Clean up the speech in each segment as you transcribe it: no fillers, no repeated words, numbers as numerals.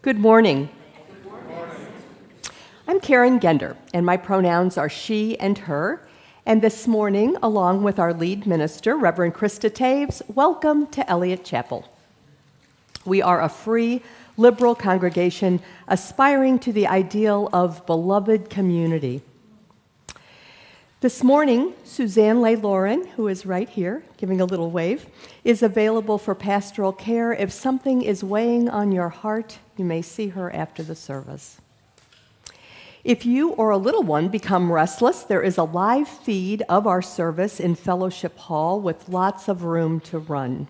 Good morning. I'm Karen Gender, and my pronouns are she and her. And this morning, along with our lead minister, Reverend Krista Taves, welcome to Eliot Chapel. We are a free, liberal congregation aspiring to the ideal of beloved community. This morning, Suzanne Lay Lauren, who is right here, giving a little wave, is available for pastoral care. If something is weighing on your heart, you may see her after the service. If you or a little one become restless, there is a live feed of our service in Fellowship Hall with lots of room to run.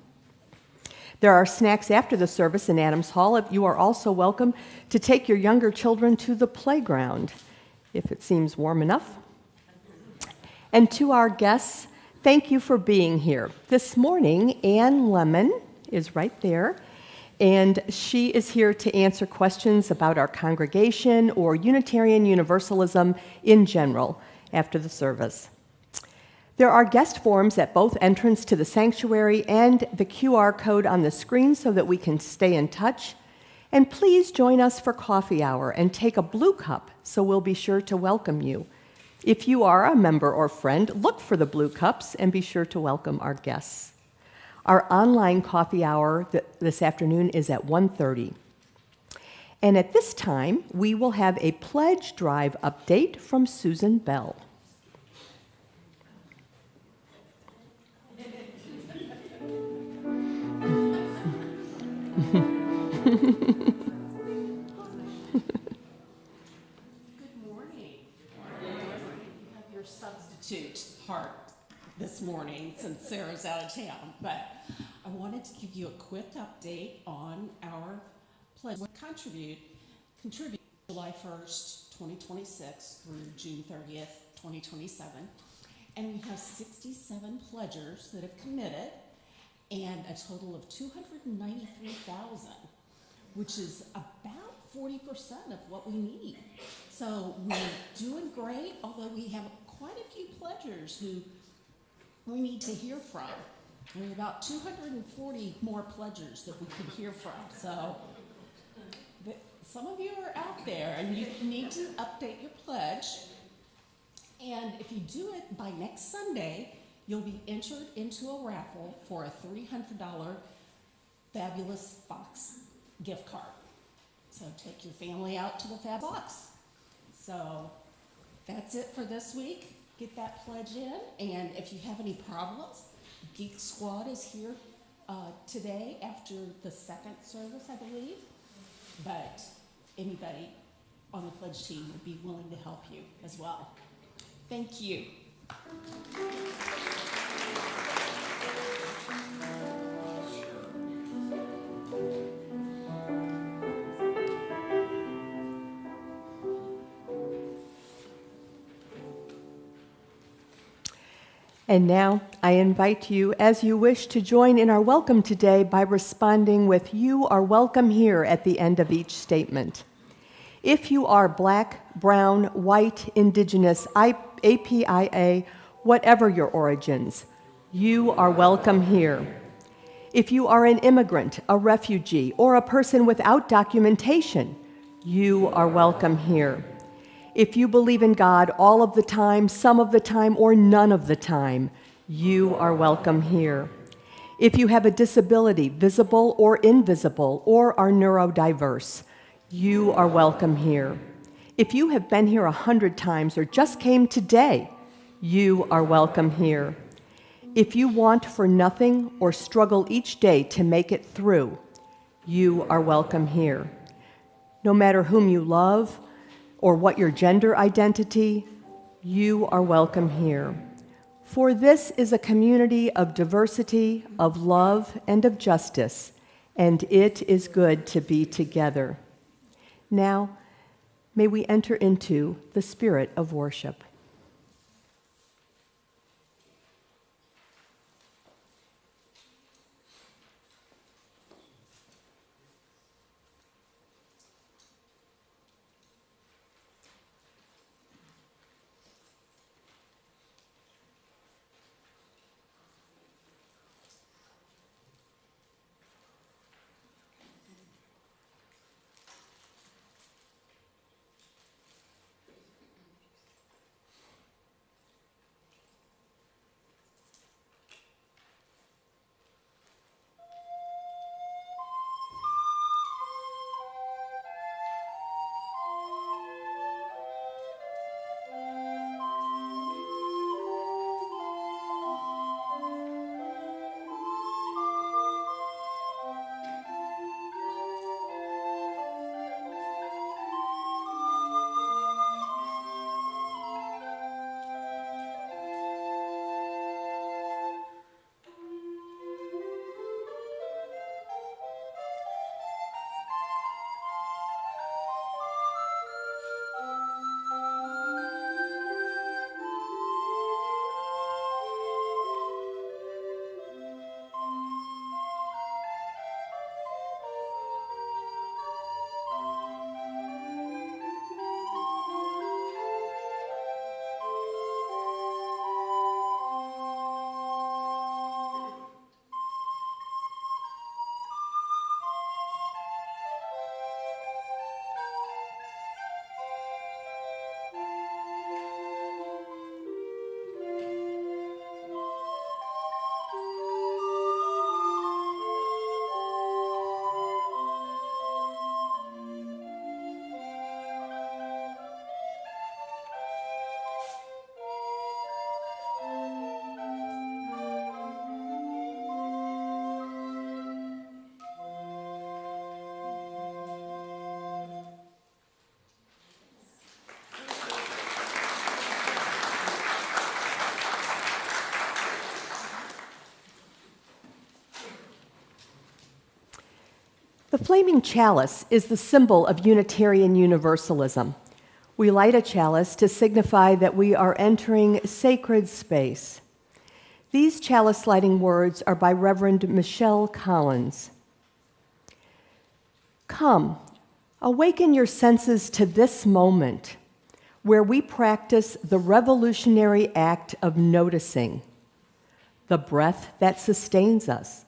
There are snacks after the service in Adams Hall. You are also welcome to take your younger children to the playground, if it seems warm enough. And to our guests, thank you for being here. This morning, Ann Lemon is right there, and she is here to answer questions about our congregation or Unitarian Universalism in general after the service. There are guest forms at both entrances to the sanctuary and the QR code on the screen so that we can stay in touch. And please join us for coffee hour and take a blue cup so we'll be sure to welcome you. If you are a member or friend, look for the blue cups and be sure to welcome our guests. Our online coffee hour this afternoon is at 1:30. And at this time, we will have a pledge drive update from Susan Bell. Substitute part this morning since Sarah's out of town, but I wanted to give you a quick update on our pledge. Contribute July 1st, 2026 through June 30th, 2027, and we have 67 pledgers that have committed and a total of 293,000, which is about 40% of what we need. So we're doing great, although we have quite a few pledgers who we need to hear from. There's about 240 more pledgers that we could hear from. So some of you are out there and you need to update your pledge. And if you do it by next Sunday, you'll be entered into a raffle for a $300 Fabulous Box gift card. So take your family out to the Fab Box. So that's it for this week. Get that pledge in, and if you have any problems, Geek Squad is here today after the second service, I believe. But anybody on the pledge team would be willing to help you as well. Thank you. And now I invite you, as you wish, to join in our welcome today by responding with "You are welcome here" at the end of each statement. If you are Black, brown, white, indigenous, APIA, whatever your origins, you are welcome here. If you are an immigrant, a refugee, or a person without documentation, you are welcome here. If you believe in God all of the time, some of the time, or none of the time, you are welcome here. If you have a disability, visible or invisible, or are neurodiverse, you are welcome here. If you have been here 100 times or just came today, you are welcome here. If you want for nothing or struggle each day to make it through, you are welcome here. No matter whom you love, or what your gender identity, you are welcome here. For this is a community of diversity, of love, and of justice, and it is good to be together. Now, may we enter into the spirit of worship. flaming chalice is the symbol of Unitarian Universalism. We light a chalice to signify that we are entering sacred space. These chalice lighting words are by Reverend Michelle Collins. Come, awaken your senses to this moment, where we practice the revolutionary act of noticing, the breath that sustains us,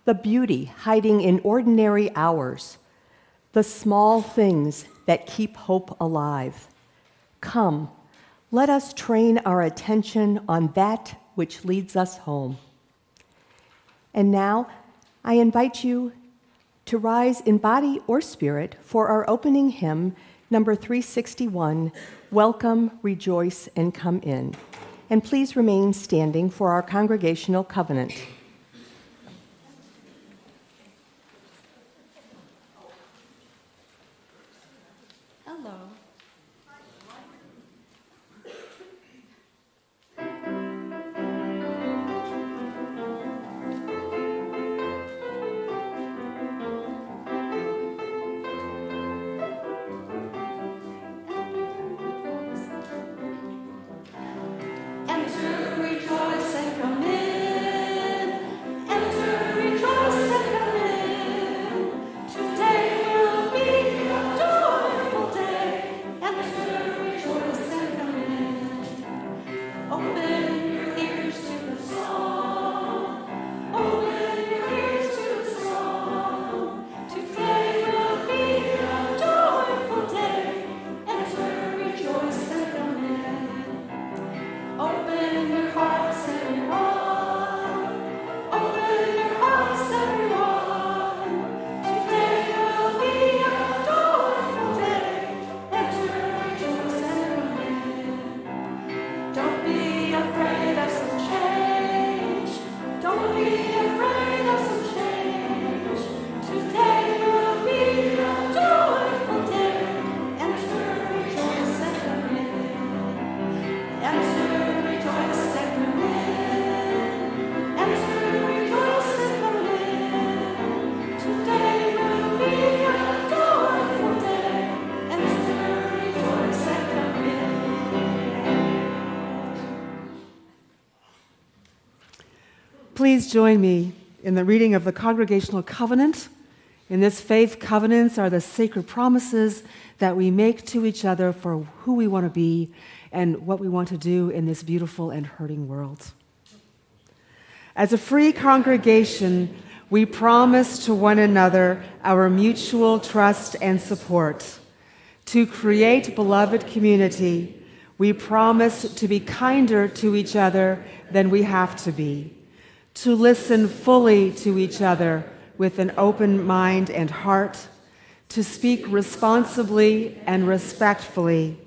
the beauty hiding in ordinary hours, the small things that keep hope alive. Come, let us train our attention on that which leads us home. And now, I invite you to rise in body or spirit for our opening hymn, number 361, Welcome, Rejoice, and Come In. And please remain standing for our congregational covenant. Hello. Enter, rejoice, and come in. Enter, rejoice, and come in. Today will be a joyful day. Enter, rejoice, and come in. Open your ears to the song. Open your ears to the song. Today will be a joyful day. Enter, rejoice, and come in. Open your hearts, everyone. Open your hearts, everyone. Today will be a joyful day. Enter, rejoice, and come in. Don't be afraid of some change. Don't be afraid of some change. Today will be a joyful day. Enter, rejoice, and come in. Enter, rejoice, and come in. Enter, rejoice, and come in. Today will be a joyful day. Enter, rejoice, and come in. Please join me in the reading of the Congregational Covenant. In this faith, covenants are the sacred promises that we make to each other for who we want to be and what we want to do in this beautiful and hurting world. As a free congregation, we promise to one another our mutual trust and support. To create beloved community, we promise to be kinder to each other than we have to be, to listen fully to each other with an open mind and heart, to speak responsibly and respectfully,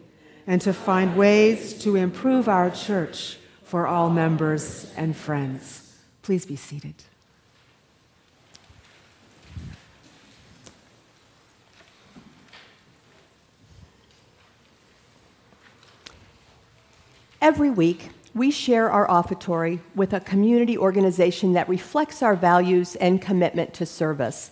and to find ways to improve our church for all members and friends. Please be seated. Every week, we share our offertory with a community organization that reflects our values and commitment to service.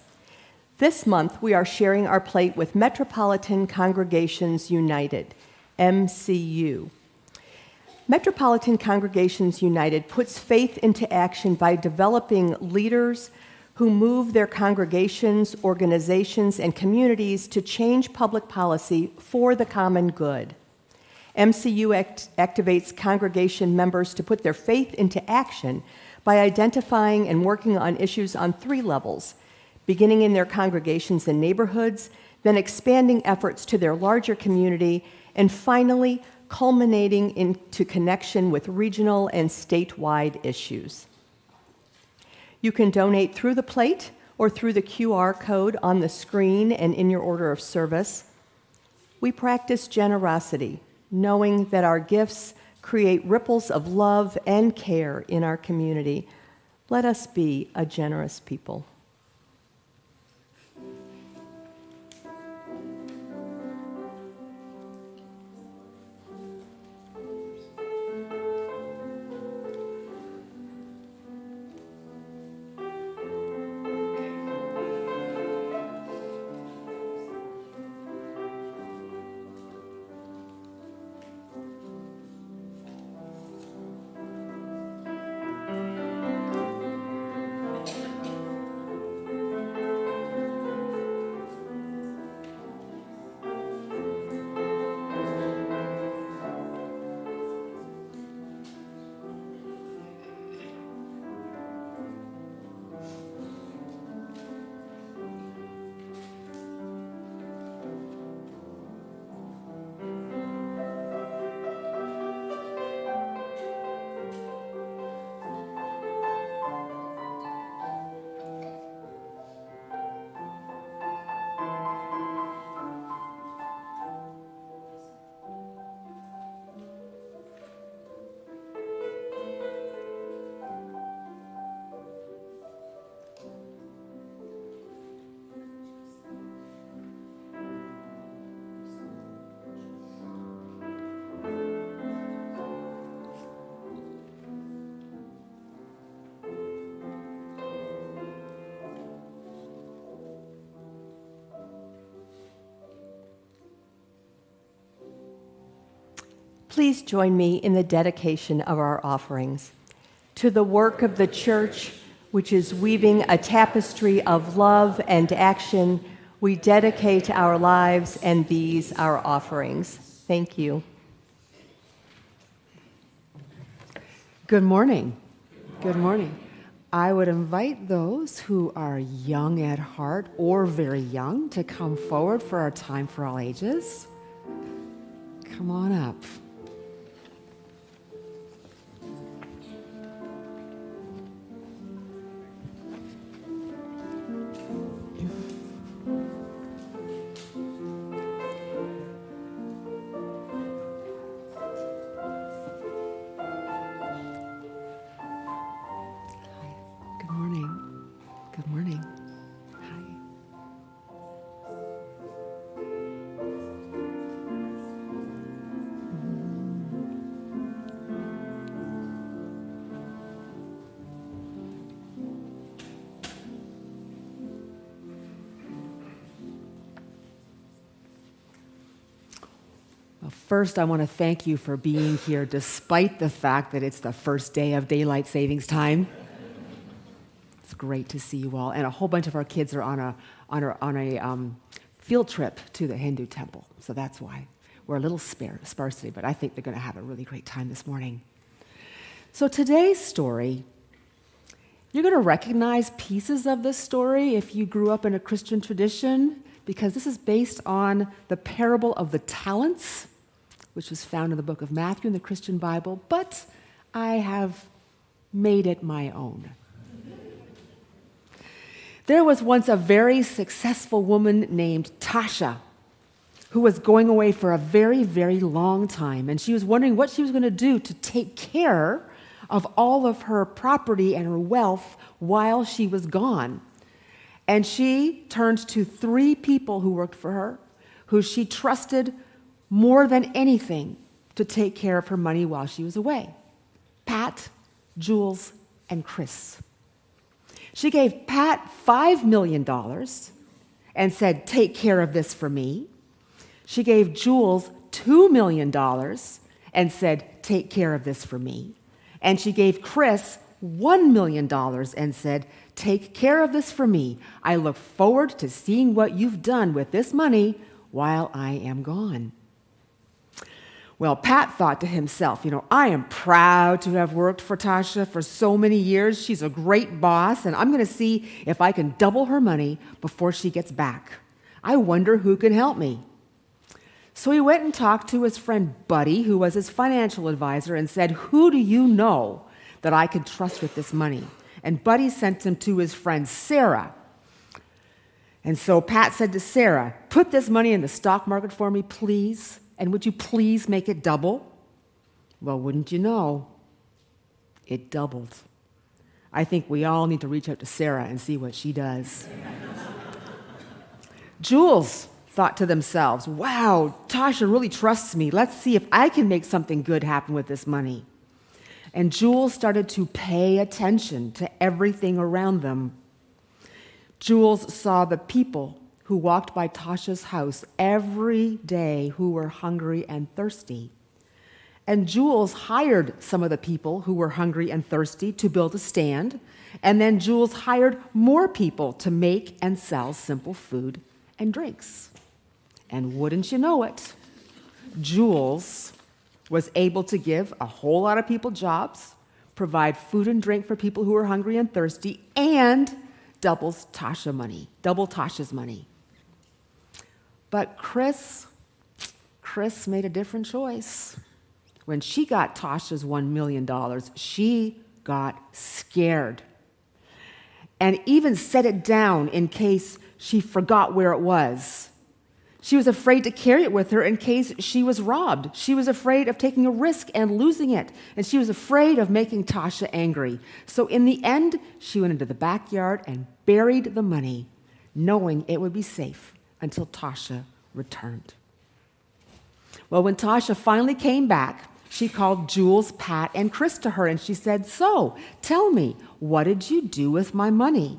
This month, we are sharing our plate with Metropolitan Congregations United, MCU. Metropolitan Congregations United puts faith into action by developing leaders who move their congregations, organizations, and communities to change public policy for the common good. MCU activates congregation members to put their faith into action by identifying and working on issues on 3 levels, beginning in their congregations and neighborhoods, then expanding efforts to their larger community, and finally culminating into connection with regional and statewide issues. You can donate through the plate or through the QR code on the screen and in your order of service. We practice generosity, knowing that our gifts create ripples of love and care in our community. Let us be a generous people. Please join me in the dedication of our offerings. To the work of the church, which is weaving a tapestry of love and action, we dedicate our lives and these our offerings. Thank you. Good morning. Good morning. I would invite those who are young at heart or very young to come forward for our time for all ages. Come on up. Good morning. Good morning. Hi. Well, first, I want to thank you for being here despite the fact that it's the first day of daylight savings time. It's great to see you all. And a whole bunch of our kids are on a field trip to the Hindu temple. So that's why we're a little sparse today, but I think they're going to have a really great time this morning. So today's story, you're going to recognize pieces of this story if you grew up in a Christian tradition, because this is based on the parable of the talents, which is found in the book of Matthew in the Christian Bible, but I have made it my own. There was once a very successful woman named Tasha who was going away for a very, very long time, and she was wondering what she was going to do to take care of all of her property and her wealth while she was gone. And she turned to 3 people who worked for her, who she trusted more than anything to take care of her money while she was away: Pat, Jules, and Chris. She gave Pat $5 million and said, "Take care of this for me." She gave Jules $2 million and said, "Take care of this for me." And she gave Chris $1 million and said, "Take care of this for me. I look forward to seeing what you've done with this money while I am gone." Well, Pat thought to himself, I am proud to have worked for Tasha for so many years. She's a great boss, and I'm going to see if I can double her money before she gets back. I wonder who can help me. So he went and talked to his friend Buddy, who was his financial advisor, and said, "Who do you know that I can trust with this money?" And Buddy sent him to his friend Sarah. And so Pat said to Sarah, "Put this money in the stock market for me, please. And would you please make it double?" Well, wouldn't you know, it doubled. I think we all need to reach out to Sarah and see what she does. Jules thought to themselves, "Wow, Tasha really trusts me. Let's see if I can make something good happen with this money." And Jules started to pay attention to everything around them. Jules saw the people who walked by Tasha's house every day who were hungry and thirsty. And Jules hired some of the people who were hungry and thirsty to build a stand, and then Jules hired more people to make and sell simple food and drinks. And wouldn't you know it, Jules was able to give a whole lot of people jobs, provide food and drink for people who were hungry and thirsty, and double Tasha's money. But Chris made a different choice. When she got Tasha's $1 million, she got scared and even set it down in case she forgot where it was. She was afraid to carry it with her in case she was robbed. She was afraid of taking a risk and losing it, and she was afraid of making Tasha angry. So in the end, she went into the backyard and buried the money, knowing it would be safe until Tasha returned. Well, when Tasha finally came back, she called Jules, Pat, and Chris to her, and she said, "So, tell me, what did you do with my money?"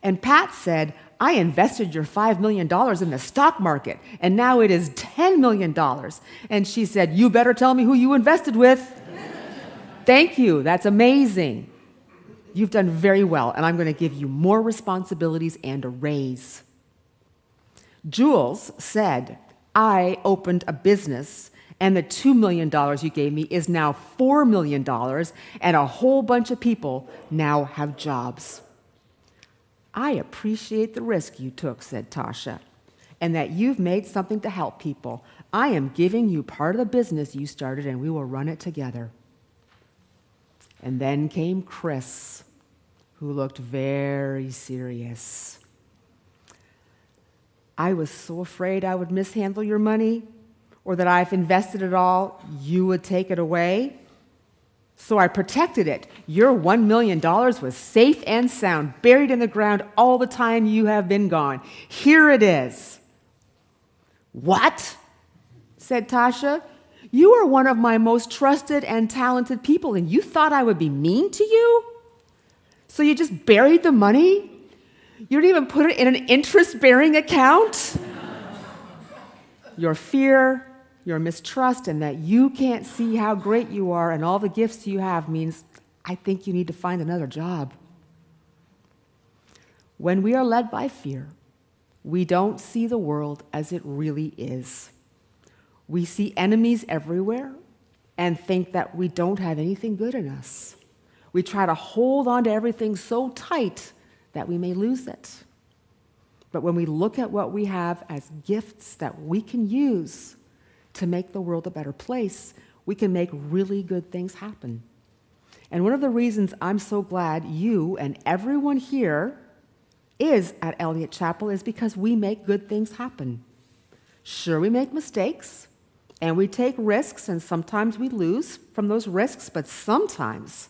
And Pat said, I invested your $5 million in the stock market, and now it is $10 million. And she said, you better tell me who you invested with. Thank you, that's amazing. You've done very well, and I'm going to give you more responsibilities and a raise. Jules said, I opened a business, and the $2 million you gave me is now $4 million, and a whole bunch of people now have jobs. I appreciate the risk you took, said Tasha, and that you've made something to help people. I am giving you part of the business you started, and we will run it together. And then came Chris, who looked very serious. I was so afraid I would mishandle your money, or that I've invested it all, you would take it away. So I protected it. Your $1 million was safe and sound, buried in the ground all the time you have been gone. Here it is. What? Said Tasha. You are one of my most trusted and talented people, and you thought I would be mean to you? So you just buried the money? You didn't even put it in an interest-bearing account? Your fear, your mistrust, and that you can't see how great you are and all the gifts you have means I think you need to find another job. When we are led by fear, we don't see the world as it really is. We see enemies everywhere and think that we don't have anything good in us. We try to hold on to everything so tight that we may lose it. But when we look at what we have as gifts that we can use to make the world a better place, we can make really good things happen. And one of the reasons I'm so glad you and everyone here is at Eliot Chapel is because we make good things happen. Sure, we make mistakes, and we take risks, and sometimes we lose from those risks, but sometimes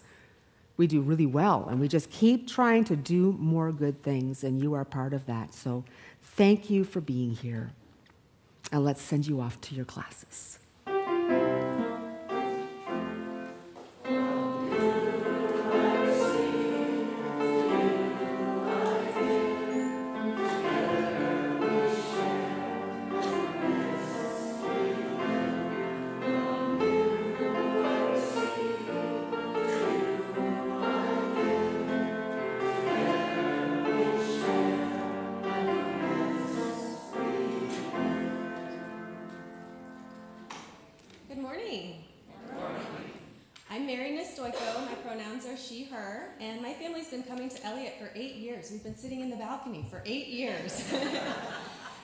we do really well, and we just keep trying to do more good things, and you are part of that. So thank you for being here. And let's send you off to your classes. She, her, and my family's been coming to Eliot for 8 years. We've been sitting in the balcony for 8 years.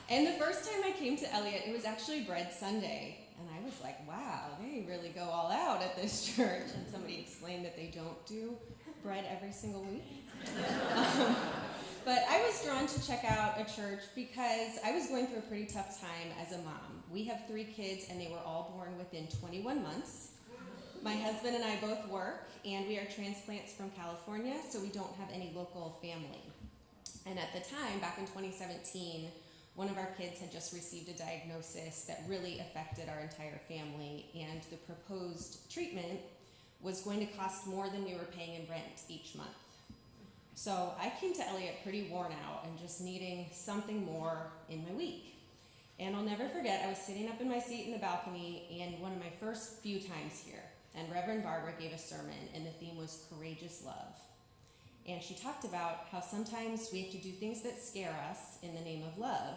And the first time I came to Eliot, it was actually Bread Sunday. And I was like, wow, they really go all out at this church. And somebody explained that they don't do bread every single week. But I was drawn to check out a church because I was going through a pretty tough time as a mom. We have 3 kids, and they were all born within 21 months. My husband and I both work, and we are transplants from California, so we don't have any local family. And at the time, back in 2017, one of our kids had just received a diagnosis that really affected our entire family, and the proposed treatment was going to cost more than we were paying in rent each month. So I came to Eliot pretty worn out and just needing something more in my week. And I'll never forget, I was sitting up in my seat in the balcony, and one of my first few times here, and Reverend Barbara gave a sermon, and the theme was courageous love. And she talked about how sometimes we have to do things that scare us in the name of love.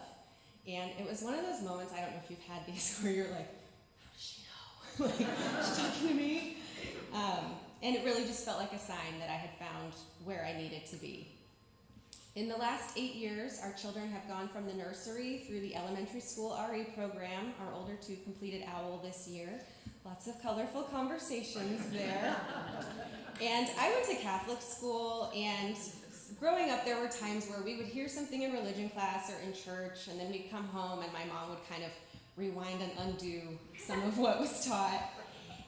And it was one of those moments, I don't know if you've had these, where you're like, how does she know? Like, she's talking to me? And it really just felt like a sign that I had found where I needed to be. In the last 8 years, our children have gone from the nursery through the elementary school RE program. Our older 2 completed OWL this year. Lots of colorful conversations there. And I went to Catholic school, and growing up, there were times where we would hear something in religion class or in church, and then we'd come home, and my mom would kind of rewind and undo some of what was taught.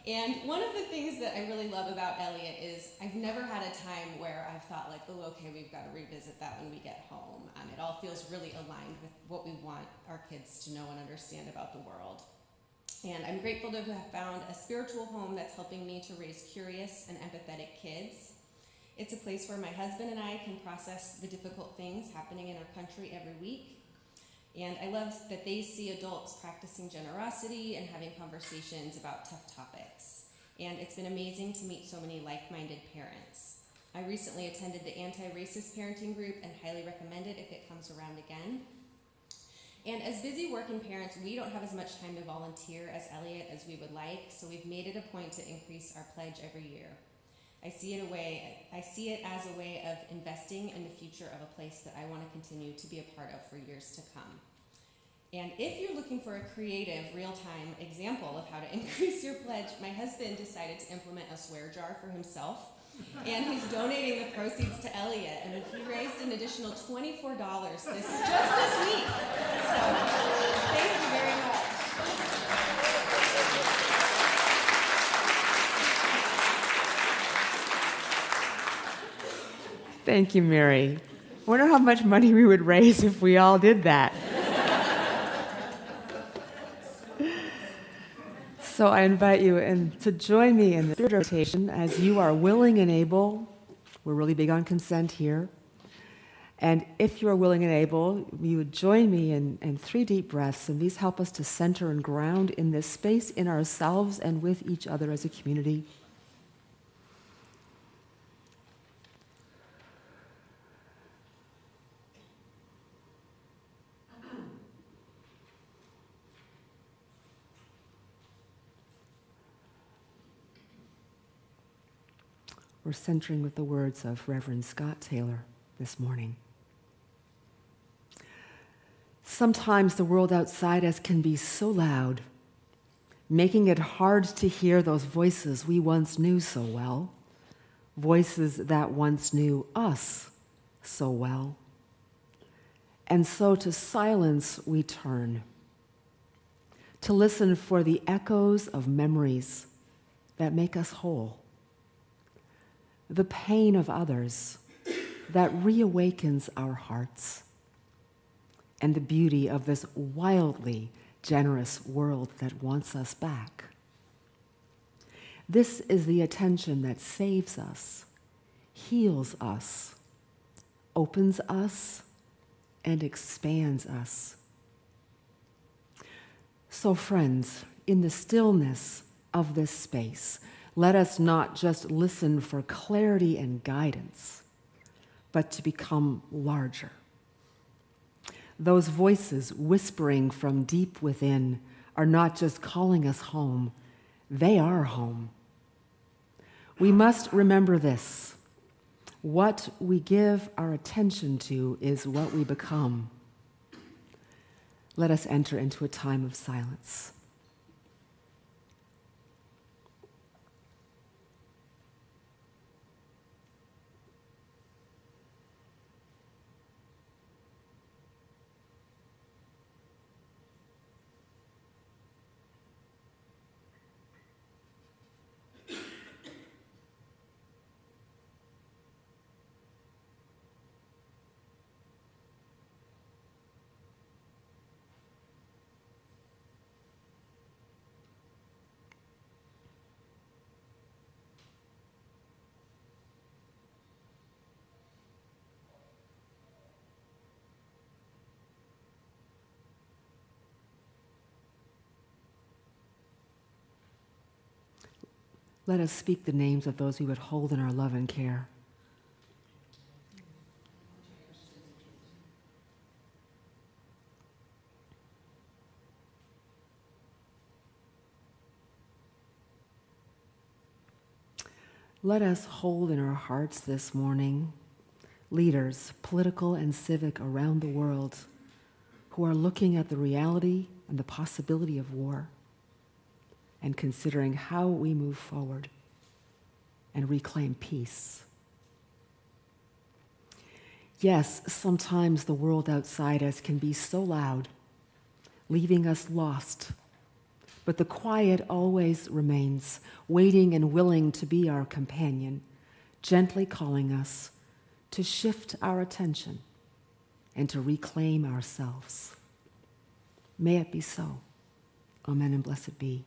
And one of the things that I really love about Eliot is I've never had a time where I've thought like, oh, okay, we've got to revisit that when we get home. It all feels really aligned with what we want our kids to know and understand about the world. And I'm grateful to have found a spiritual home that's helping me to raise curious and empathetic kids. It's a place where my husband and I can process the difficult things happening in our country every week. And I love that they see adults practicing generosity and having conversations about tough topics. And it's been amazing to meet so many like-minded parents. I recently attended the anti-racist parenting group and highly recommend it if it comes around again. And as busy working parents, we don't have as much time to volunteer as Eliot as we would like, so we've made it a point to increase our pledge every year. I see it as a way of investing in the future of a place that I want to continue to be a part of for years to come. And if you're looking for a creative, real-time example of how to increase your pledge, my husband decided to implement a swear jar for himself, and he's donating the proceeds to Eliot, and he raised an additional $24 just this week. So, thank you very much. Thank you, Mary. I wonder how much money we would raise if we all did that. So I invite you to join me in the spirit rotation as you are willing and able. We're really big on consent here. And if you are willing and able, you would join me in 3 deep breaths, and these help us to center and ground in this space in ourselves and with each other as a community. We're centering with the words of Reverend Scott Taylor this morning. Sometimes the world outside us can be so loud, making it hard to hear those voices we once knew so well, voices that once knew us so well. And so to silence we turn, to listen for the echoes of memories that make us whole, the pain of others that reawakens our hearts, and the beauty of this wildly generous world that wants us back. This is the attention that saves us, heals us, opens us, and expands us. So, friends, in the stillness of this space, let us not just listen for clarity and guidance, but to become larger. Those voices whispering from deep within are not just calling us home, they are home. We must remember this: what we give our attention to is what we become. Let us enter into a time of silence. Let us speak the names of those we would hold in our love and care. Let us hold in our hearts this morning leaders, political and civic, around the world who are looking at the reality and the possibility of war and considering how we move forward and reclaim peace. Yes, sometimes the world outside us can be so loud, leaving us lost, but the quiet always remains, waiting and willing to be our companion, gently calling us to shift our attention and to reclaim ourselves. May it be so. Amen and blessed be.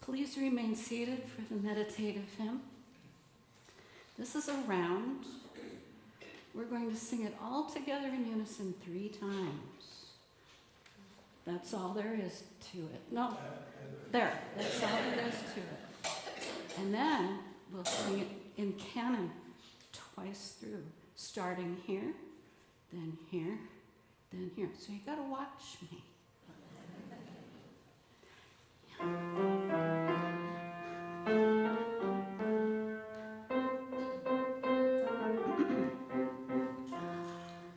Please remain seated for the meditative hymn. This is a round. We're going to sing it all together in unison 3 times. That's all there is to it. No, there. That's all there is to it. And then we'll sing it in canon twice through, starting here, then here, then here. So you got to watch me.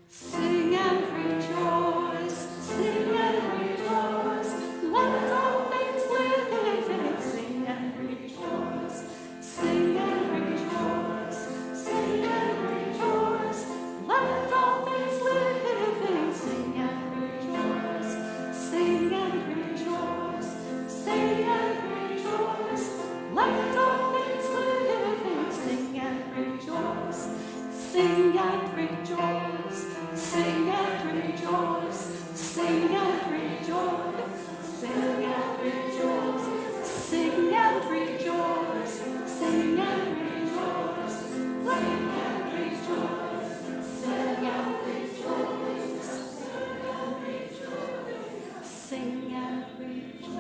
Sing and rejoice, sing and rejoice, let all things live, sing and rejoice, sing and rejoice, sing and rejoice, let all things live, sing and rejoice, sing and rejoice, sing and rejoice, let all things live, sing and rejoice, sing and rejoice. Sing and rejoice, sing and rejoice, sing and rejoice, sing and rejoice, sing and rejoice, sing and rejoice, sing and rejoice, sing and rejoice.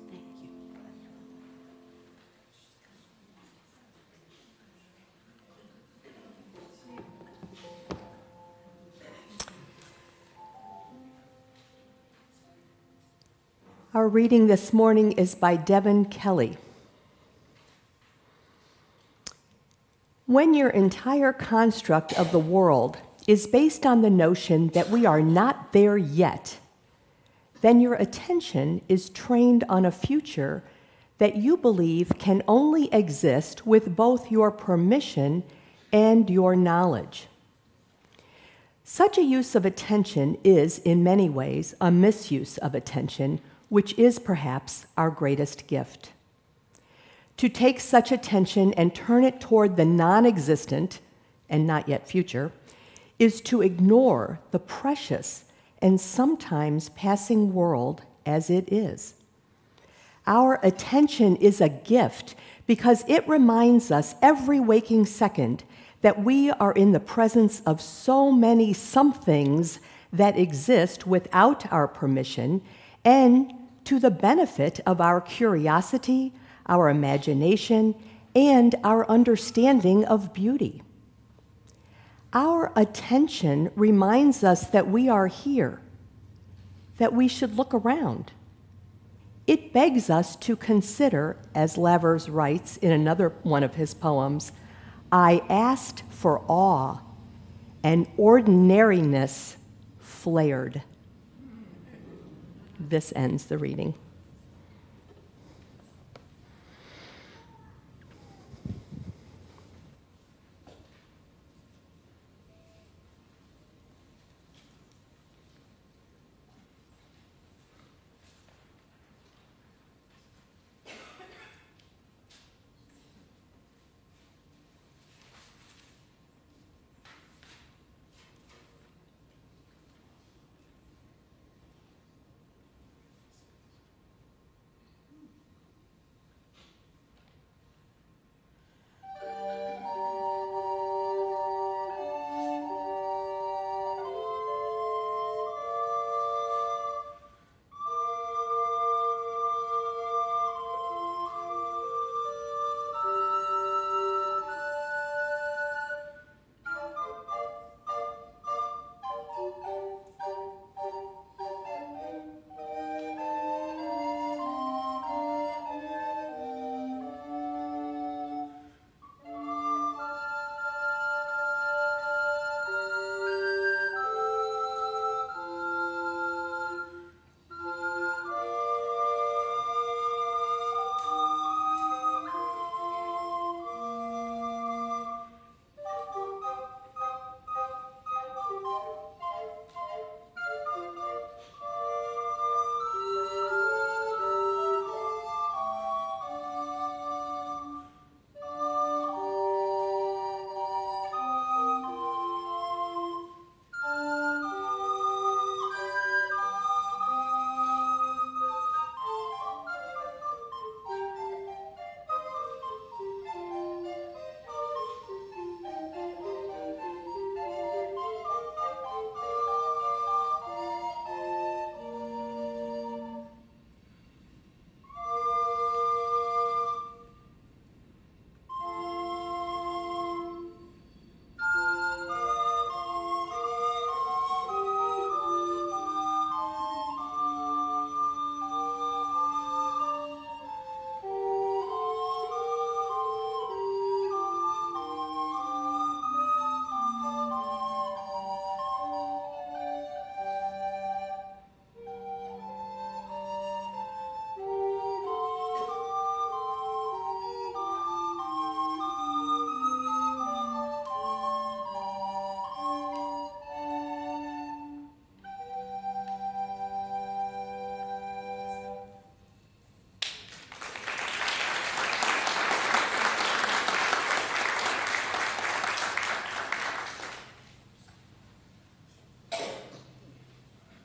Thank you. Our reading this morning is by Devin Kelly. When your entire construct of the world is based on the notion that we are not there yet, then your attention is trained on a future that you believe can only exist with both your permission and your knowledge. Such a use of attention is, in many ways, a misuse of attention, which is perhaps our greatest gift. To take such attention and turn it toward the non-existent, and not yet future, is to ignore the precious and sometimes passing world as it is. Our attention is a gift because it reminds us every waking second that we are in the presence of so many somethings that exist without our permission and to the benefit of our curiosity, our imagination, and our understanding of beauty. Our attention reminds us that we are here, that we should look around. It begs us to consider, as Lavers writes in another one of his poems, I asked for awe, and ordinariness flared. This ends the reading.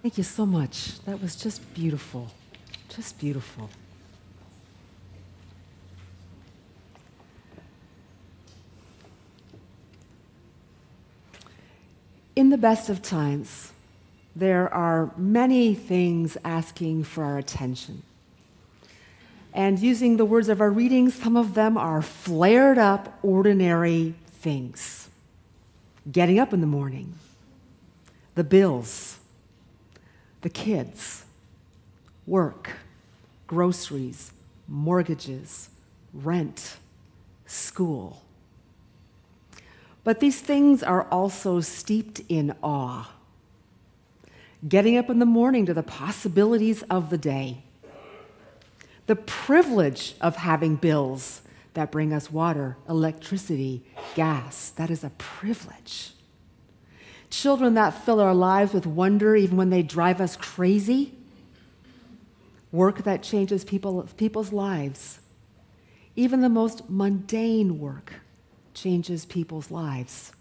Thank you so much. That was just beautiful. Just beautiful. In the best of times, there are many things asking for our attention. And using the words of our reading, some of them are flared up, ordinary things. Getting up in the morning, the bills, the kids, work, groceries, mortgages, rent, school. But these things are also steeped in awe. Getting up in the morning to the possibilities of the day. The privilege of having bills that bring us water, electricity, gas. That is a privilege. Children that fill our lives with wonder even when they drive us crazy. Work that changes people's lives. Even the most mundane work changes people's lives.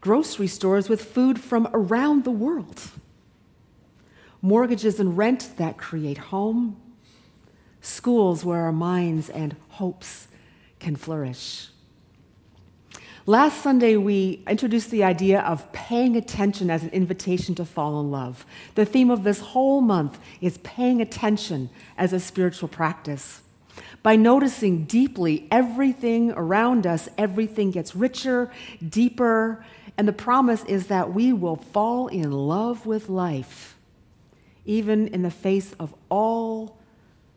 Grocery stores with food from around the world. Mortgages and rent that create home. Schools where our minds and hopes can flourish. Last Sunday, we introduced the idea of paying attention as an invitation to fall in love. The theme of this whole month is paying attention as a spiritual practice. By noticing deeply everything around us, everything gets richer, deeper, and the promise is that we will fall in love with life, even in the face of all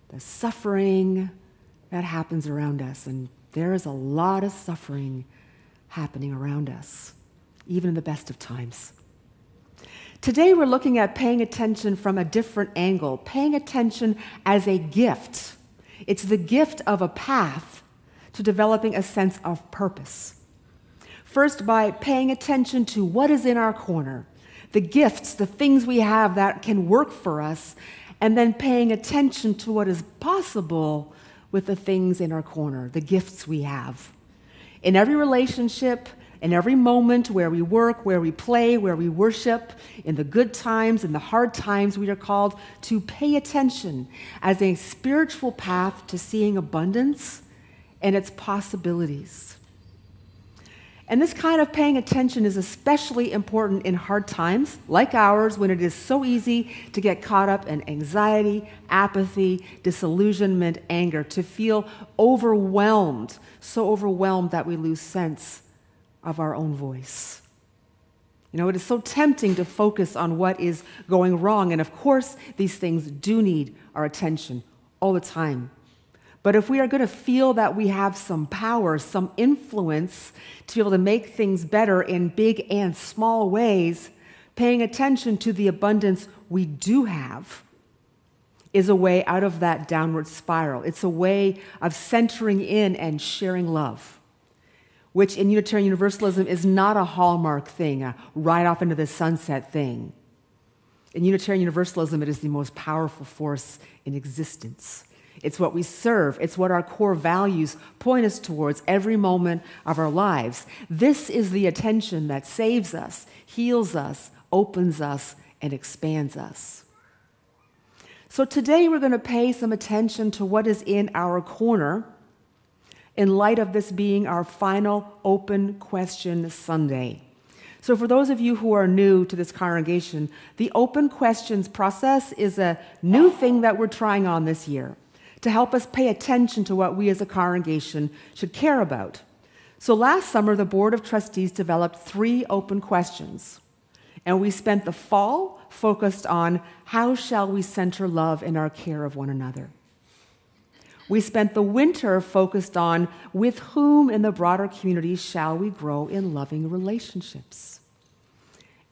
the suffering that happens around us. And there is a lot of suffering happening around us, even in the best of times. Today we're looking at paying attention from a different angle, paying attention as a gift. It's the gift of a path to developing a sense of purpose. First, by paying attention to what is in our corner, the gifts, the things we have that can work for us, and then paying attention to what is possible with the things in our corner, the gifts we have. In every relationship, in every moment where we work, where we play, where we worship, in the good times, in the hard times, we are called to pay attention as a spiritual path to seeing abundance and its possibilities. And this kind of paying attention is especially important in hard times, like ours, when it is so easy to get caught up in anxiety, apathy, disillusionment, anger, to feel overwhelmed, so overwhelmed that we lose sense of our own voice. You know, it is so tempting to focus on what is going wrong, and of course, these things do need our attention all the time. But if we are going to feel that we have some power, some influence to be able to make things better in big and small ways, paying attention to the abundance we do have is a way out of that downward spiral. It's a way of centering in and sharing love, which in Unitarian Universalism is not a hallmark thing, a ride off into the sunset thing. In Unitarian Universalism, it is the most powerful force in existence. It's what we serve. It's what our core values point us towards every moment of our lives. This is the attention that saves us, heals us, opens us, and expands us. So today we're going to pay some attention to what is in our corner in light of this being our final open question Sunday. So for those of you who are new to this congregation, the open questions process is a new thing that we're trying on this year to help us pay attention to what we as a congregation should care about. So last summer, the Board of Trustees developed 3 open questions, and we spent the fall focused on how shall we center love in our care of one another. We spent the winter focused on with whom in the broader community shall we grow in loving relationships.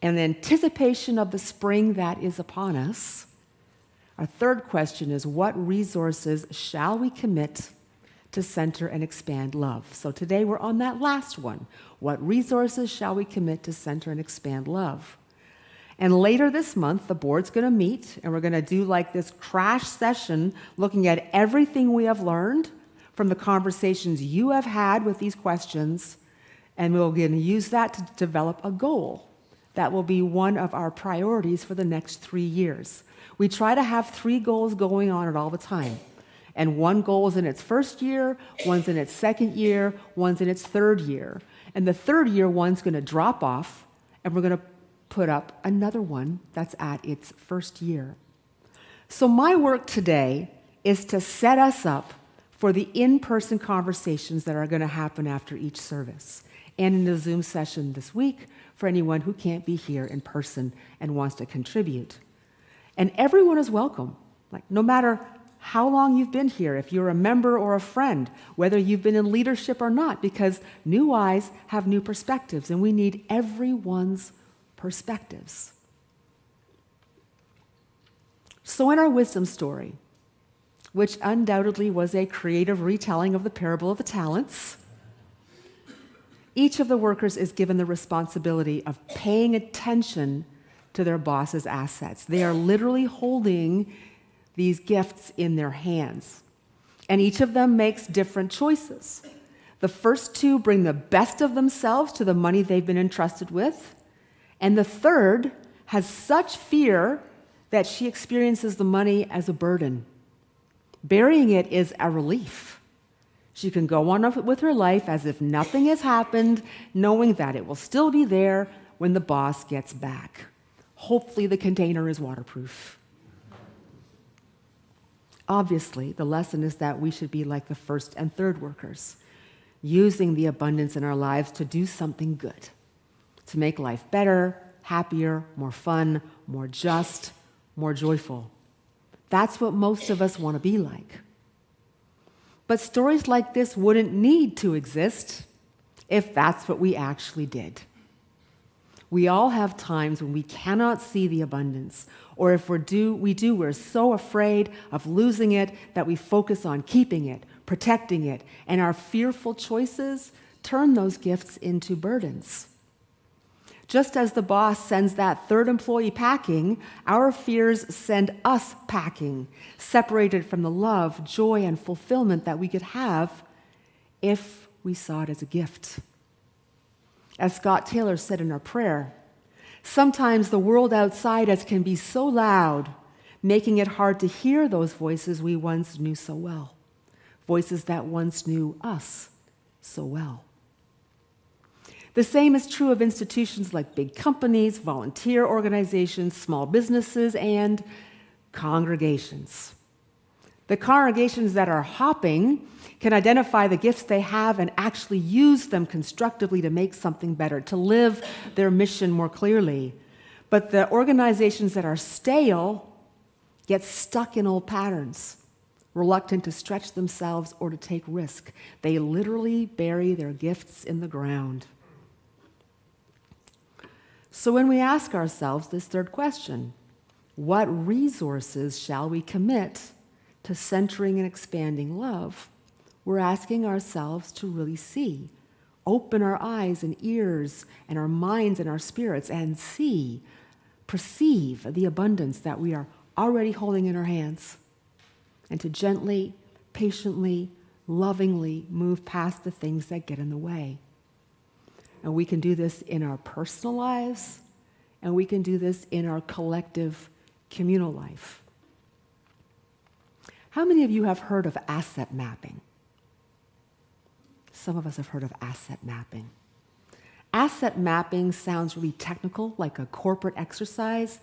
And in anticipation of the spring that is upon us, our third question is, what resources shall we commit to center and expand love? So today we're on that last one. What resources shall we commit to center and expand love? And later this month, the board's going to meet, and we're going to do like this crash session looking at everything we have learned from the conversations you have had with these questions, and we're going to use that to develop a goal that will be one of our priorities for the next 3 years. We try to have 3 goals going on at all the time. And one goal is in its first year, one's in its second year, one's in its third year. And the third year one's going to drop off, and we're going to put up another one that's at its first year. So my work today is to set us up for the in-person conversations that are going to happen after each service, and in the Zoom session this week for anyone who can't be here in person and wants to contribute. And everyone is welcome, like no matter how long you've been here, if you're a member or a friend, whether you've been in leadership or not, because new eyes have new perspectives, and we need everyone's perspectives. So in our wisdom story, which undoubtedly was a creative retelling of the parable of the talents, each of the workers is given the responsibility of paying attention to their boss's assets. They are literally holding these gifts in their hands. And each of them makes different choices. The first 2 bring the best of themselves to the money they've been entrusted with. And the third has such fear that she experiences the money as a burden. Burying it is a relief. She can go on with her life as if nothing has happened, knowing that it will still be there when the boss gets back. Hopefully the container is waterproof. Obviously, the lesson is that we should be like the first and third workers, using the abundance in our lives to do something good, to make life better, happier, more fun, more just, more joyful. That's what most of us want to be like. But stories like this wouldn't need to exist if that's what we actually did. We all have times when we cannot see the abundance, or if we're so afraid of losing it that we focus on keeping it, protecting it, and our fearful choices turn those gifts into burdens. Just as the boss sends that third employee packing, our fears send us packing, separated from the love, joy, and fulfillment that we could have if we saw it as a gift. As Scott Taylor said in our prayer, sometimes the world outside us can be so loud, making it hard to hear those voices we once knew so well, voices that once knew us so well. The same is true of institutions like big companies, volunteer organizations, small businesses, and congregations. The congregations that are hopping can identify the gifts they have and actually use them constructively to make something better, to live their mission more clearly. But the organizations that are stale get stuck in old patterns, reluctant to stretch themselves or to take risk. They literally bury their gifts in the ground. So when we ask ourselves this third question, what resources shall we commit to centering and expanding love, we're asking ourselves to really see, open our eyes and ears and our minds and our spirits and see, perceive the abundance that we are already holding in our hands, and to gently, patiently, lovingly move past the things that get in the way. And we can do this in our personal lives, and we can do this in our collective communal life. How many of you have heard of asset mapping? Some of us have heard of asset mapping. Asset mapping sounds really technical, like a corporate exercise,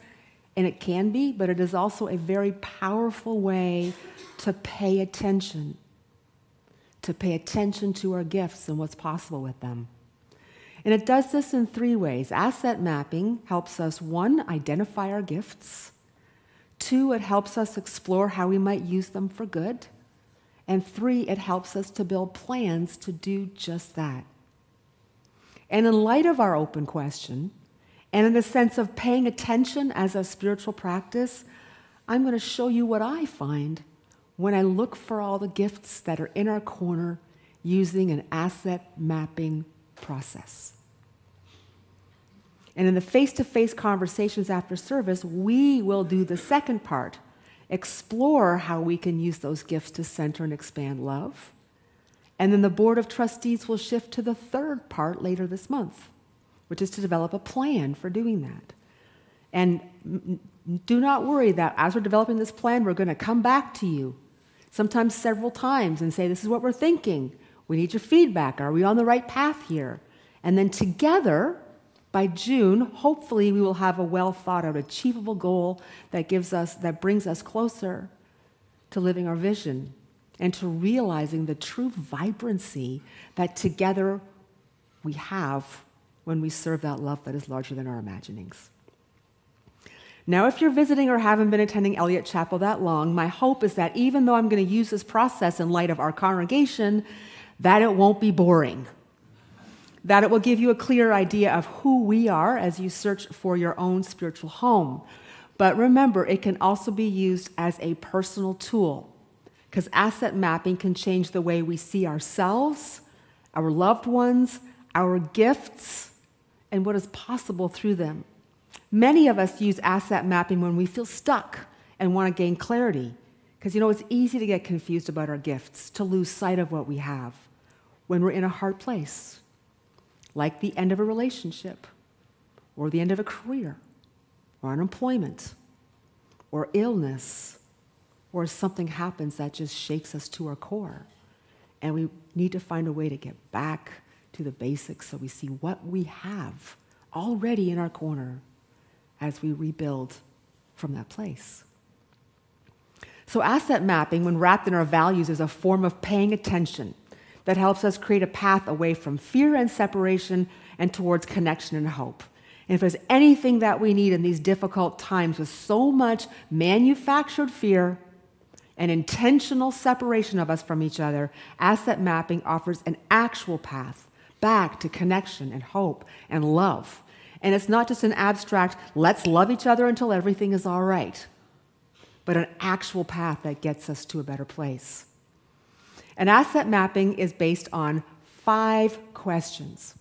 and it can be, but it is also a very powerful way to pay attention to our gifts and what's possible with them. And it does this in 3 ways. Asset mapping helps us, 1, identify our gifts. 2, it helps us explore how we might use them for good. And 3, it helps us to build plans to do just that. And in light of our open question, and in the sense of paying attention as a spiritual practice, I'm going to show you what I find when I look for all the gifts that are in our corner using an asset mapping process. And in the face-to-face conversations after service, we will do the second part, explore how we can use those gifts to center and expand love. And then the Board of Trustees will shift to the third part later this month, which is to develop a plan for doing that. And do not worry that as we're developing this plan, we're going to come back to you, sometimes several times, and say, this is what we're thinking. We need your feedback. Are we on the right path here? And then together, by June, hopefully we will have a well thought out, achievable goal that brings us closer to living our vision and to realizing the true vibrancy that together we have when we serve that love that is larger than our imaginings. Now, if you're visiting or haven't been attending Eliot Chapel that long, my hope is that even though I'm going to use this process in light of our congregation, that it won't be boring, that it will give you a clear idea of who we are as you search for your own spiritual home. But remember, it can also be used as a personal tool, because asset mapping can change the way we see ourselves, our loved ones, our gifts, and what is possible through them. Many of us use asset mapping when we feel stuck and want to gain clarity, because it's easy to get confused about our gifts, to lose sight of what we have when we're in a hard place, like the end of a relationship, or the end of a career, or unemployment, or illness, or something happens that just shakes us to our core. And we need to find a way to get back to the basics so we see what we have already in our corner as we rebuild from that place. So asset mapping, when wrapped in our values, is a form of paying attention that helps us create a path away from fear and separation and towards connection and hope. And if there's anything that we need in these difficult times with so much manufactured fear and intentional separation of us from each other, asset mapping offers an actual path back to connection and hope and love. And it's not just an abstract, let's love each other until everything is all right, but an actual path that gets us to a better place. And asset mapping is based on 5 questions.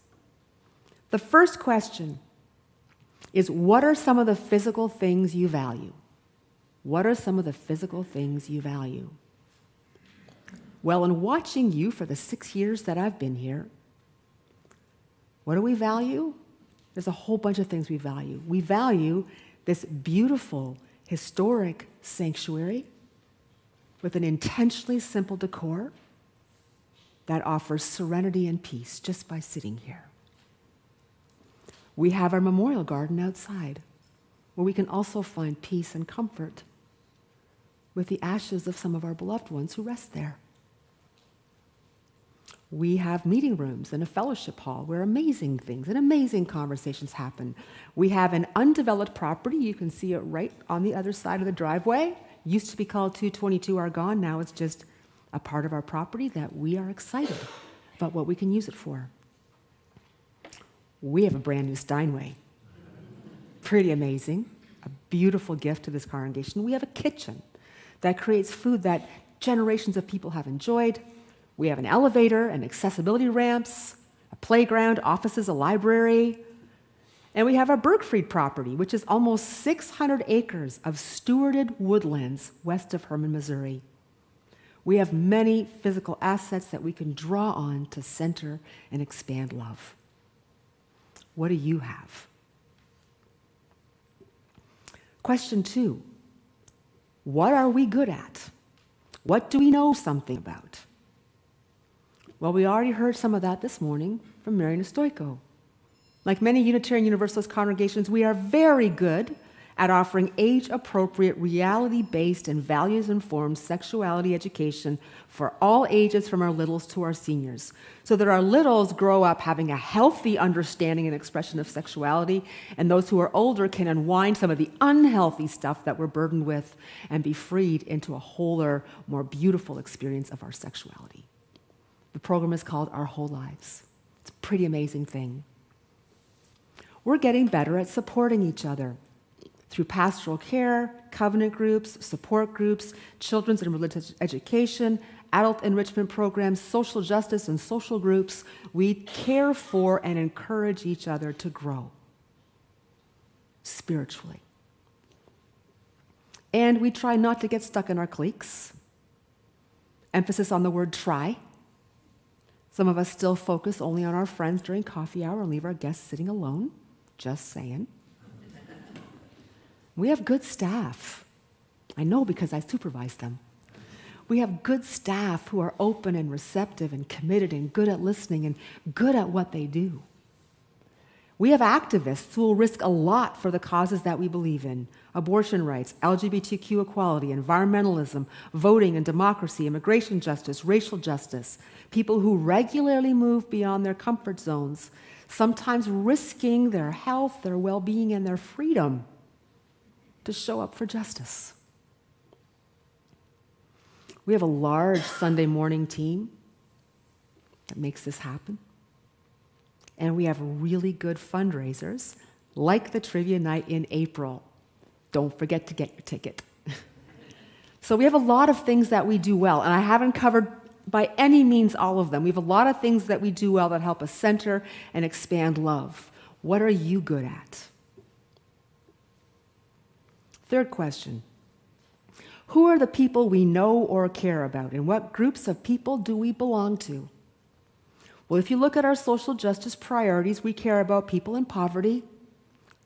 The first question is, what are some of the physical things you value? What are some of the physical things you value? Well, in watching you for the 6 years that I've been here, what do we value? There's a whole bunch of things we value. We value this beautiful, historic sanctuary with an intentionally simple decor that offers serenity and peace just by sitting here. We have our memorial garden outside, where we can also find peace and comfort with the ashes of some of our beloved ones who rest there. We have meeting rooms and a fellowship hall where amazing things and amazing conversations happen. We have an undeveloped property. You can see it right on the other side of the driveway. Used to be called 222 Argonne. Now it's just a part of our property that we are excited about what we can use it for. We have a brand new Steinway. Pretty amazing. A beautiful gift to this congregation. We have a kitchen that creates food that generations of people have enjoyed. We have an elevator and accessibility ramps, a playground, offices, a library. And we have our Bergfried property, which is almost 600 acres of stewarded woodlands west of Herman, Missouri. We have many physical assets that we can draw on to center and expand love. What do you have? Question 2, what are we good at? What do we know something about? Well, we already heard some of that this morning from Mary Stoiko. Like many Unitarian Universalist congregations, we are very good at offering age-appropriate, reality-based, and values-informed sexuality education for all ages, from our littles to our seniors, so that our littles grow up having a healthy understanding and expression of sexuality, and those who are older can unwind some of the unhealthy stuff that we're burdened with and be freed into a wholer, more beautiful experience of our sexuality. The program is called Our Whole Lives. It's a pretty amazing thing. We're getting better at supporting each other through pastoral care, covenant groups, support groups, children's and religious education, adult enrichment programs, social justice, and social groups. We care for and encourage each other to grow spiritually. And we try not to get stuck in our cliques. Emphasis on the word try. Some of us still focus only on our friends during coffee hour and leave our guests sitting alone. Just saying. We have good staff. I know because I supervise them. We have good staff who are open and receptive and committed and good at listening and good at what they do. We have activists who will risk a lot for the causes that we believe in: abortion rights, LGBTQ equality, environmentalism, voting and democracy, immigration justice, racial justice. People who regularly move beyond their comfort zones, sometimes risking their health, their well-being, and their freedom to show up for justice. We have a large Sunday morning team that makes this happen. And we have really good fundraisers, like the trivia night in April. Don't forget to get your ticket. So we have a lot of things that we do well, and I haven't covered by any means all of them. We have a lot of things that we do well that help us center and expand love. What are you good at? Third question. Who are the people we know or care about, and what groups of people do we belong to? Well, if you look at our social justice priorities, we care about people in poverty,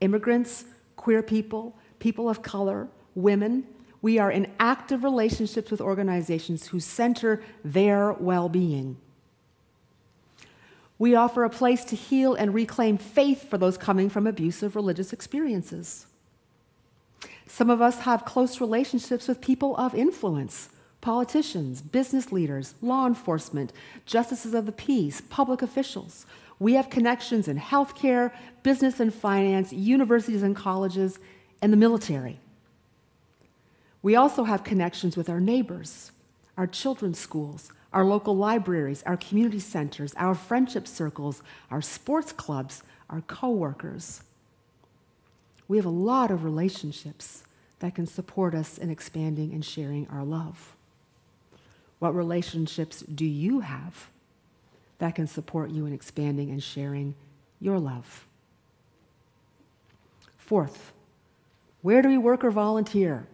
immigrants, queer people, people of color, women. We are in active relationships with organizations who center their well-being. We offer a place to heal and reclaim faith for those coming from abusive religious experiences. Some of us have close relationships with people of influence: politicians, business leaders, law enforcement, justices of the peace, public officials. We have connections in healthcare, business and finance, universities and colleges, and the military. We also have connections with our neighbors, our children's schools, our local libraries, our community centers, our friendship circles, our sports clubs, our coworkers. We have a lot of relationships that can support us in expanding and sharing our love. What relationships do you have that can support you in expanding and sharing your love? Fourth, where do we work or volunteer?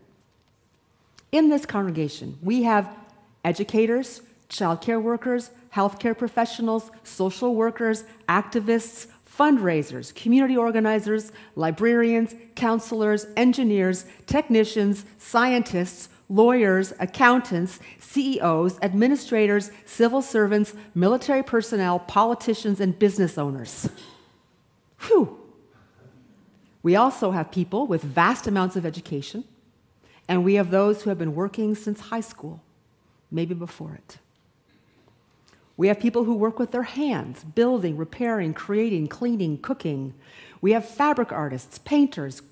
In this congregation, we have educators, childcare workers, healthcare professionals, social workers, activists, fundraisers, community organizers, librarians, counselors, engineers, technicians, scientists, lawyers, accountants, CEOs, administrators, civil servants, military personnel, politicians, and business owners. Whew! We also have people with vast amounts of education, and we have those who have been working since high school, maybe before it. We have people who work with their hands, building, repairing, creating, cleaning, cooking. We have fabric artists, painters,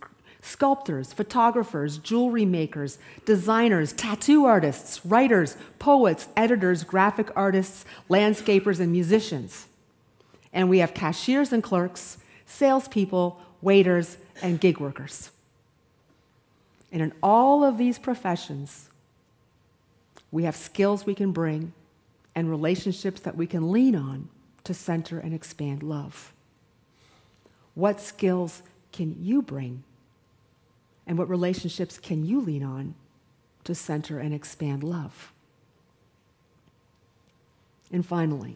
sculptors, photographers, jewelry makers, designers, tattoo artists, writers, poets, editors, graphic artists, landscapers, and musicians. And we have cashiers and clerks, salespeople, waiters, and gig workers. And in all of these professions, we have skills we can bring and relationships that we can lean on to center and expand love. What skills can you bring? And what relationships can you lean on to center and expand love? And finally,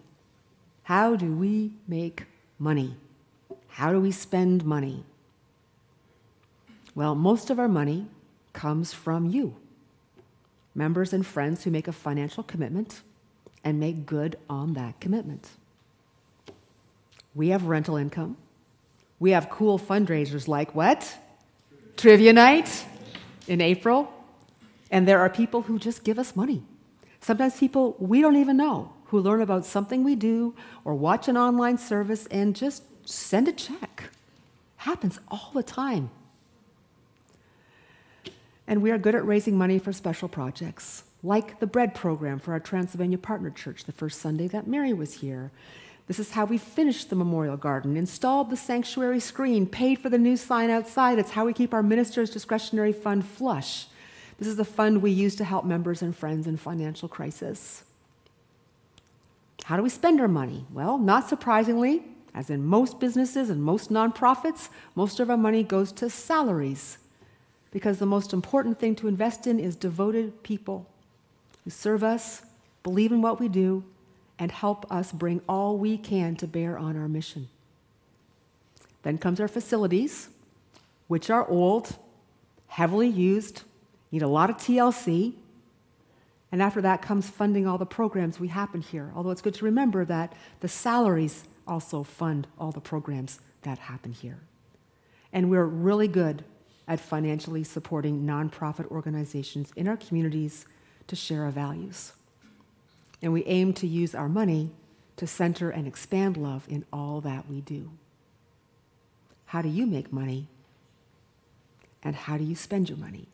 how do we make money? How do we spend money? Well, most of our money comes from you, members and friends who make a financial commitment and make good on that commitment. We have rental income. We have cool fundraisers like what? Trivia night in April. And there are people who just give us money. Sometimes people we don't even know who learn about something we do or watch an online service and just send a check. Happens all the time. And we are good at raising money for special projects, like the bread program for our Transylvania Partner Church the first Sunday that Mary was here. This is how we finished the memorial garden, installed the sanctuary screen, paid for the new sign outside. It's how we keep our ministers' discretionary fund flush. This is the fund we use to help members and friends in financial crisis. How do we spend our money? Well, not surprisingly, as in most businesses and most nonprofits, most of our money goes to salaries, because the most important thing to invest in is devoted people who serve us, believe in what we do, and help us bring all we can to bear on our mission. Then comes our facilities, which are old, heavily used, need a lot of TLC. And after that comes funding all the programs we happen here, although it's good to remember that the salaries also fund all the programs that happen here. And we're really good at financially supporting nonprofit organizations in our communities to share our values. And we aim to use our money to center and expand love in all that we do. How do you make money? And how do you spend your money?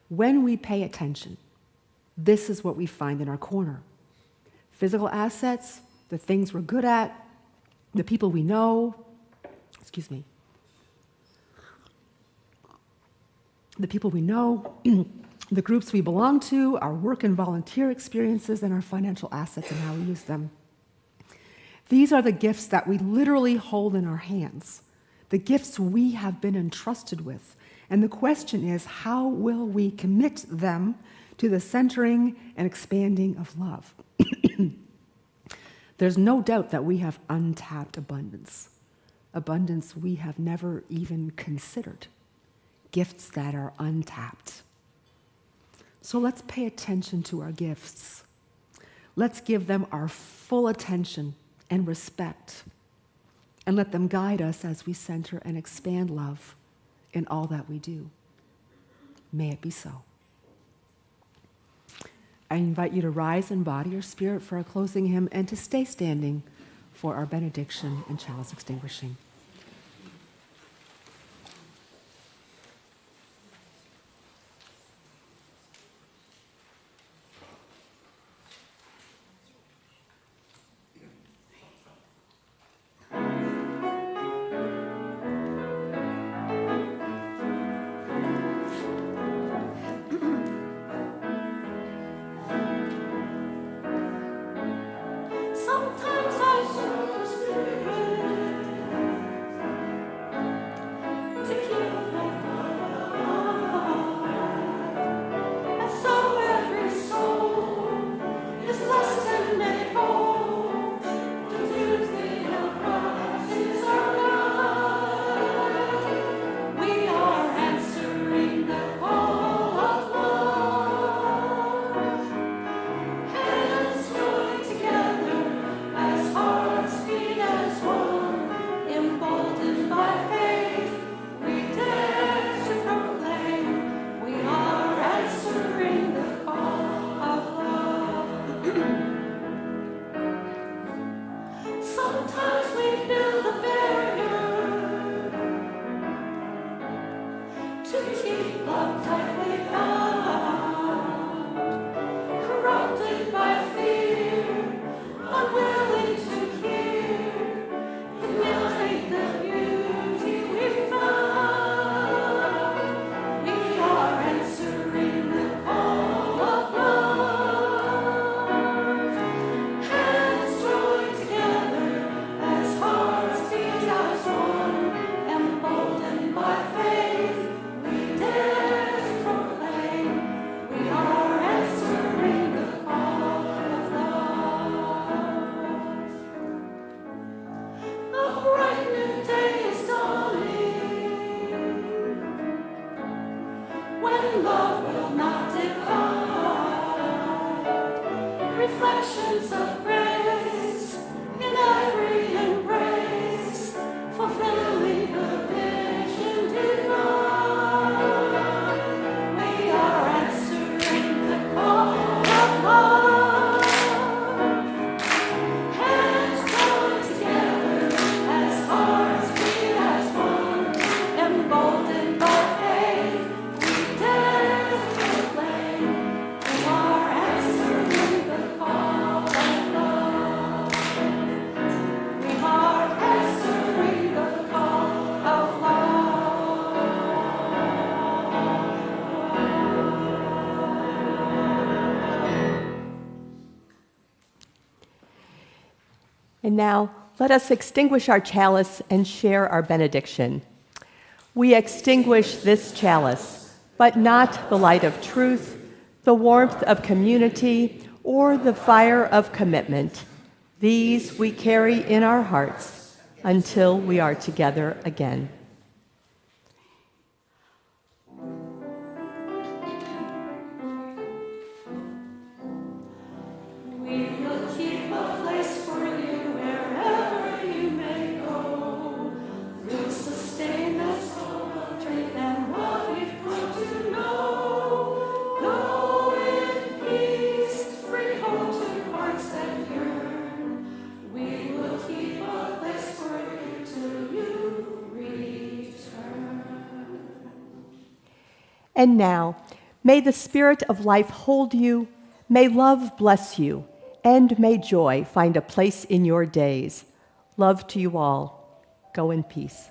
When we pay attention, this is what we find in our corner. Physical assets, the things we're good at, the people we know, the people we know, the groups we belong to, our work and volunteer experiences, and our financial assets and how we use them. These are the gifts that we literally hold in our hands, the gifts we have been entrusted with. And the question is, how will we commit them to the centering and expanding of love? There's no doubt that we have untapped abundance we have never even considered, gifts that are untapped. So let's pay attention to our gifts. Let's give them our full attention and respect, and let them guide us as we center and expand love in all that we do. May it be so. I invite you to rise in body or spirit for our closing hymn and to stay standing for our benediction and chalice extinguishing. Sometimes I choose to keep my and so every soul is blessed and made whole. The duty of Christ our God. We are answering the call of love. Hands joined together as hearts beat as one, emboldened by faith, we dare to proclaim we are answering the call of love. Sometimes we build a barrier to keep love tightly bound, corrupted by fear, unwilling to hear, humiliate the beauty we found. We are answering the call of love. Hands joined together as hearts beat as one, emboldened by faith, we dare to proclaim we are answering the call of love. A bright new day is dawning, when love will not divide. Reflections of grace in every embrace, fulfilling the vision divine. We are answering the call of love. Hands joined together as hearts beat as one, emboldened by faith, we dare to proclaim we are answering the call of love. We are answering the call of love. And now, let us extinguish our chalice and share our benediction. We extinguish this chalice, but not the light of truth, the warmth of community, or the fire of commitment. These we carry in our hearts until we are together again. We will keep a place for you wherever you may go. We'll sustain us all the faith and love we've come to know. Go in peace, bring hope to hearts that yearn. We will keep a place for you till you return. And now, may the Spirit of life hold you, may love bless you, and may joy find a place in your days. Love to you all. Go in peace.